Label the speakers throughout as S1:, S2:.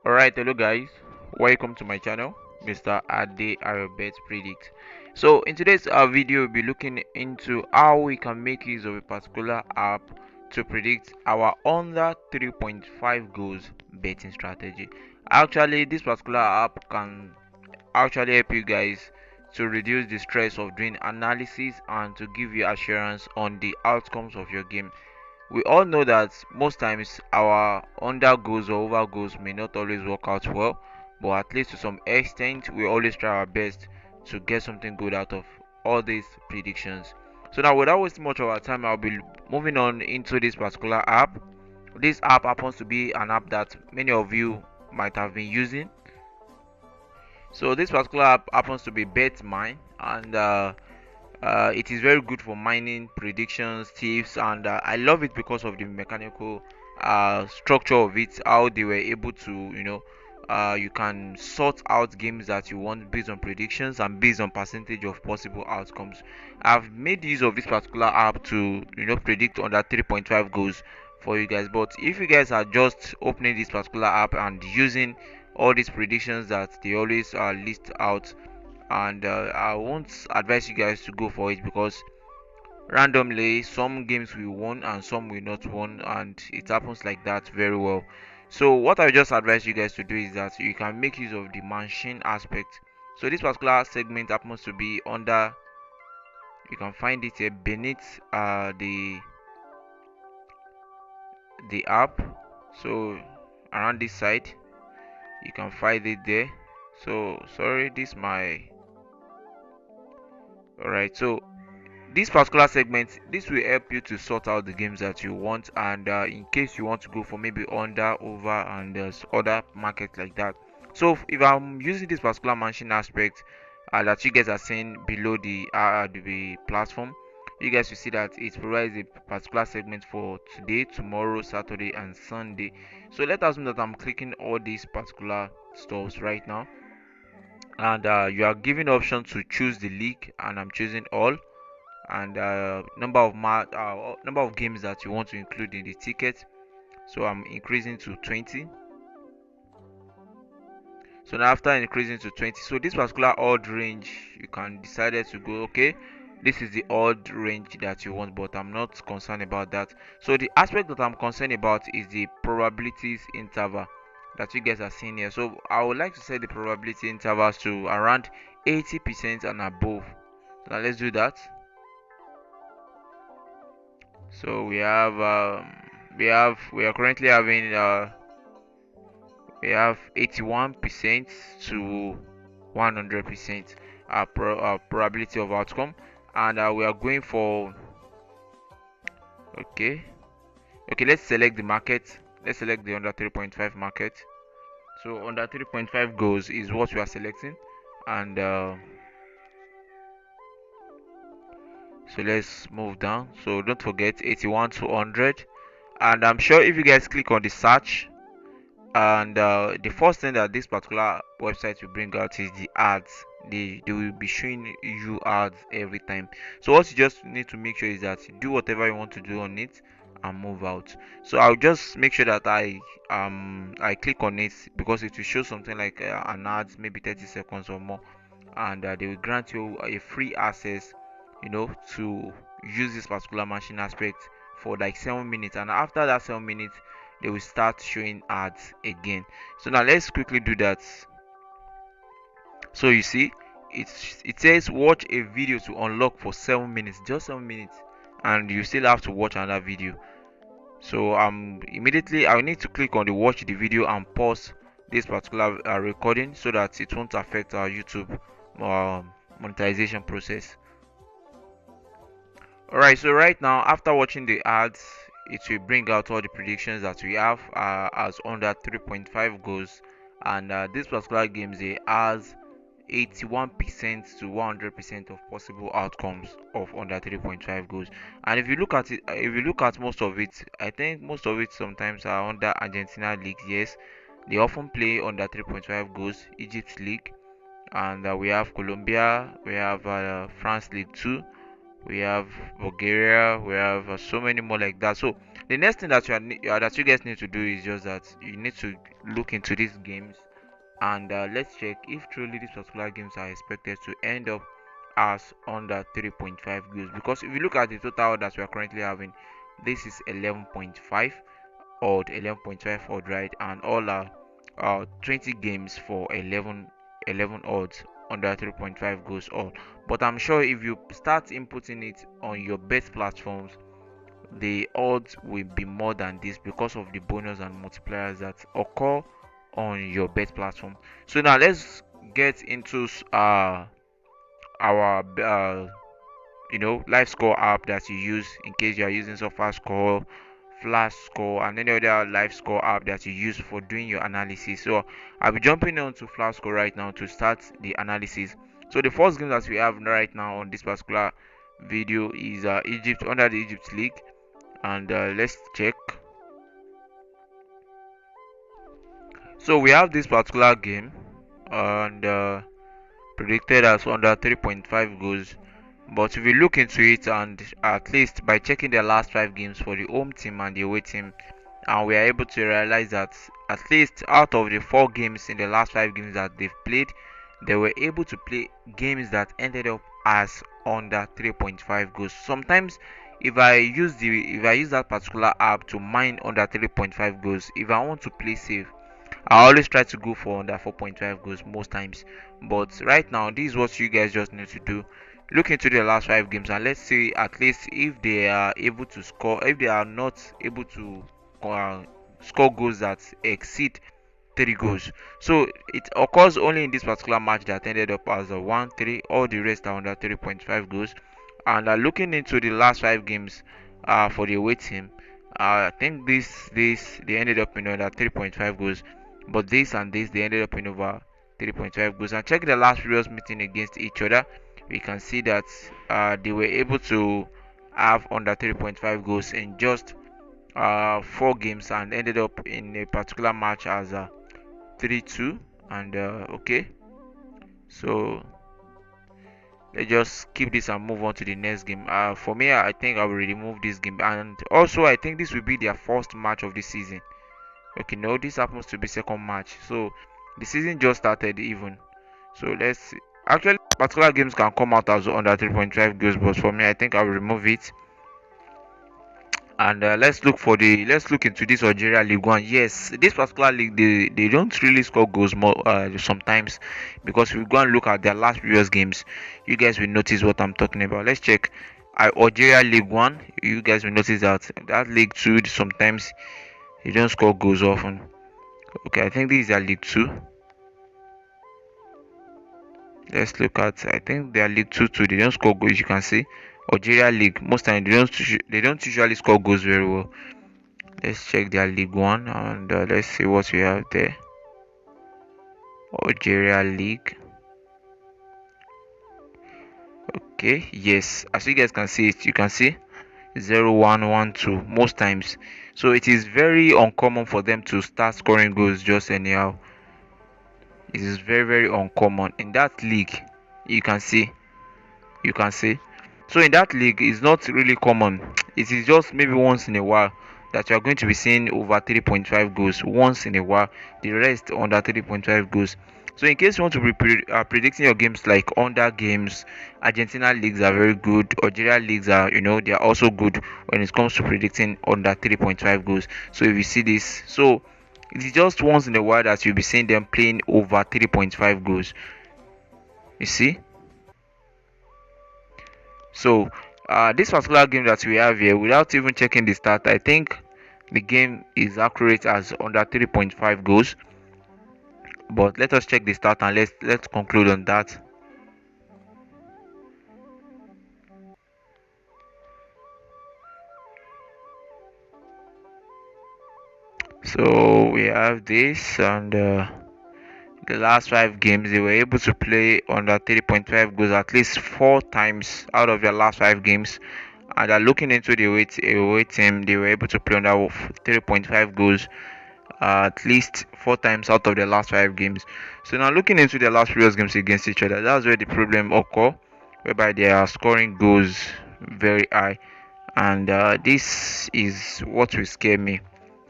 S1: Alright, hello guys, welcome to my channel, Mr. Ade Arabet Predict. So in today's video, we'll be looking into how we can make use of a particular app to predict our under 3.5 goals betting strategy. Actually, this particular app can actually help you guys to reduce the stress of doing analysis and to give you assurance on the outcomes of your game. We all know that most times our under goals or over goals may not always work out well, but at least to some extent, we always try our best to get something good out of all these predictions. So now, without wasting much of our time, I'll be moving on into this particular app. This app happens to be an app that many of you might have been using. So this particular app happens to be BetMine, and it is very good for mining predictions, tips, and I love it because of the mechanical structure of it. How they were able to, you can sort out games that you want based on predictions and based on percentage of possible outcomes. I've made use of this particular app to, predict under 3.5 goals for you guys. But if you guys are just opening this particular app and using all these predictions that they always list out, and I won't advise you guys to go for it because randomly some games will won and some will not won, and it happens like that very well. So what I just advise you guys to do is that you can make use of the machine aspect. So this particular segment happens to be under, you can find it here beneath the app. So around this side you can find it there. So sorry, this my alright. So this particular segment, this will help you to sort out the games that you want, and in case you want to go for maybe under, over, and there's other markets like that. So if I'm using this particular machine aspect that you guys are seeing below the platform, you guys will see that it provides a particular segment for today, tomorrow, Saturday, and Sunday. So let us know that I'm clicking all these particular stuffs right now, and you are given option to choose the league, and I'm choosing all, and number of games that you want to include in the ticket. So I'm increasing to 20. So now after increasing to 20, so this particular odd range, you can decide to go, okay, this is the odd range that you want, but I'm not concerned about that. So the aspect that I'm concerned about is the probabilities interval that you guys are seeing here. So I would like to set the probability intervals to around 80% and above. So now let's do that. So we are currently having we have 81% to 100% probability of outcome, and we are going for, okay, let's select the market. Let's select the under 3.5 market. So under 3.5 goals is what we are selecting, and so let's move down. So don't forget 81 to 100, and I'm sure if you guys click on the search, and the first thing that this particular website will bring out is the ads. They will be showing you ads every time. So what you just need to make sure is that you do whatever you want to do on it and move out. So I'll just make sure that I click on it because it will show something like an ad, maybe 30 seconds or more, and they will grant you a free access, to use this particular machine aspect for like 7 minutes, and after that 7 minutes they will start showing ads again. So now let's quickly do that. So you see, it says watch a video to unlock for 7 minutes, just 7 minutes, and you still have to watch another video. So immediately I need to click on the watch the video and pause this particular recording so that it won't affect our YouTube monetization process. Alright, so right now after watching the ads, it will bring out all the predictions that we have as under 3.5 goals, and this particular game has 81% to 100% of possible outcomes of under 3.5 goals. And if you look at it, if you look at most of it, I think most of it sometimes are under Argentina leagues. Yes, they often play under 3.5 goals. Egypt league, and we have Colombia, we have France league 2, we have Bulgaria, we have so many more like that. So The next thing that that you guys need to do is just that you need to look into these games, and let's check if truly these particular games are expected to end up as under 3.5 goals. Because if you look at the total that we are currently having, this is 11.5 odd, 11.5 odd, right? And all are 20 games for 11 odds under 3.5 goals all. But I'm sure if you start inputting it on your bet platforms, the odds will be more than this because of the bonus and multipliers that occur on your bet platform. So now let's get into our live score app that you use in case you are using SofaScore, Flash Score, and any other live score app that you use for doing your analysis. So I'll be jumping on to Flash Score right now to start the analysis. So the first game that we have right now on this particular video is Egypt, under the Egypt League, and let's check. So we have this particular game, and predicted as under 3.5 goals. But if you look into it, and at least by checking the last 5 games for the home team and the away team, and we are able to realize that at least out of the 4 games in the last 5 games that they've played, they were able to play games that ended up as under 3.5 goals. Sometimes if I use that particular app to mine under 3.5 goals, if I want to play safe, I always try to go for under 4.5 goals most times. But right now, this is what you guys just need to do. Look into the last 5 games, and let's see at least if they are able to score. If they are not able to uh, score goals that exceed 3 goals, so it occurs only in this particular match that ended up as a 1-3. All the rest are under 3.5 goals. And looking into the last 5 games for the away team, I think this they ended up in under 3.5 goals, but this and this they ended up in over 3.5 goals. And check the last previous meeting against each other, we can see that they were able to have under 3.5 goals in just 4 games, and ended up in a particular match as 3-2. And okay, so let's just keep this and move on to the next game. For me, I think I will remove this game, and also I think this will be their first match of the season. Okay, no, this happens to be second match, so the season just started even. So let's see. Actually, particular games can come out as under 3.5 goals, but for me, I think I will remove it. And let's look into this Algeria League One. Yes, this particular league, they don't really score goals more sometimes, because if we go and look at their last previous games, you guys will notice what I'm talking about. Let's check Algeria League One. You guys will notice that League Two sometimes they don't score goals often. Okay, I think this is their League Two. Let's look at, I think they are League 2 too. They don't score goals. You can see Algeria League, most time they don't usually score goals very well. Let's check their League 1, and let's see what we have there. Algeria League. Okay, yes, as you guys can see it, you can see 0-1-1-2 most times. So it is very uncommon for them to start scoring goals just anyhow. It is very uncommon in that league. You can see so in that league it's not really common. It is just maybe once in a while that you are going to be seeing over 3.5 goals, once in a while. The rest under 3.5 goals. So in case you want to be predicting your games, like under games, Argentina leagues are very good. Algeria leagues are, they are also good when it comes to predicting under 3.5 goals. So if you see this, so it is just once in a while that you'll be seeing them playing over 3.5 goals. You see? So this particular game that we have here, without even checking the start, I think the game is accurate as under 3.5 goals. But let us check the start, and let's conclude on that. So we have this, and the last 5 games they were able to play under 3.5 goals at least 4 times out of their last 5 games. And looking into the away team, they were able to play under 3.5 goals at least 4 times out of the last 5 games. So now looking into the last previous games against each other, that's where the problem occur, whereby they are scoring goals very high. and this is what will scare me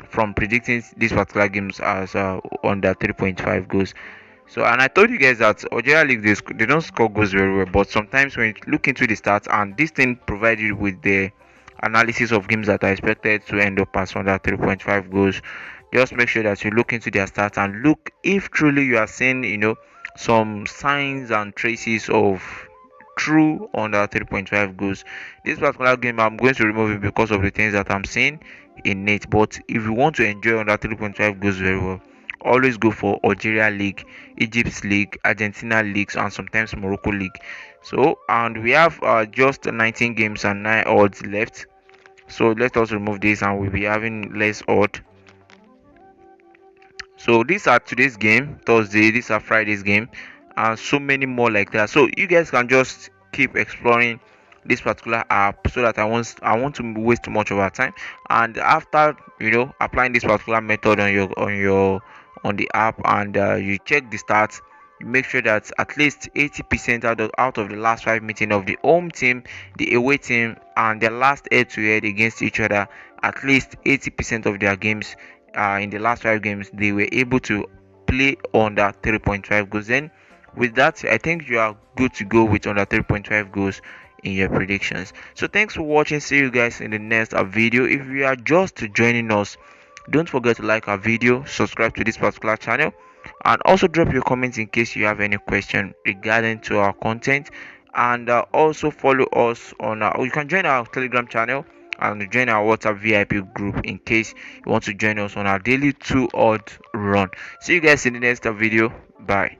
S1: from predicting these particular games as under 3.5 goals. So, and I told you guys that Algeria League they don't score goals very well, but sometimes when you look into the stats and this thing provides you with the analysis of games that are expected to end up as under 3.5 goals, just make sure that you look into their stats and look if truly you are seeing, some signs and traces of true under 3.5 goals. This particular game, I'm going to remove it because of the things that I'm seeing in it. But if you want to enjoy under 3.5 goals very well, always go for Algeria League, Egypt's League, Argentina Leagues, and sometimes Morocco League. So, and we have just 19 games and 9 odds left. So let us remove this and we'll be having less odd. So these are today's game, Thursday. These are Friday's game, and so many more like that. So you guys can just keep exploring this particular app so that I want to waste much of our time. And after applying this particular method on the app, and you check the stats, you make sure that at least 80% out of the last 5 meetings of the home team, the away team, and the last head-to-head against each other, at least 80% of their games in the last 5 games they were able to play under 3.5 goals. Then with that, I think you are good to go with under 3.5 goals in your predictions. So thanks for watching. See you guys in the next video. If you are just joining us, don't forget to like our video, subscribe to this particular channel, and also drop your comments in case you have any question regarding to our content. And also follow us on you can join our Telegram channel and join our WhatsApp VIP group in case you want to join us on our daily 2 odd run. See you guys in the next video. Bye.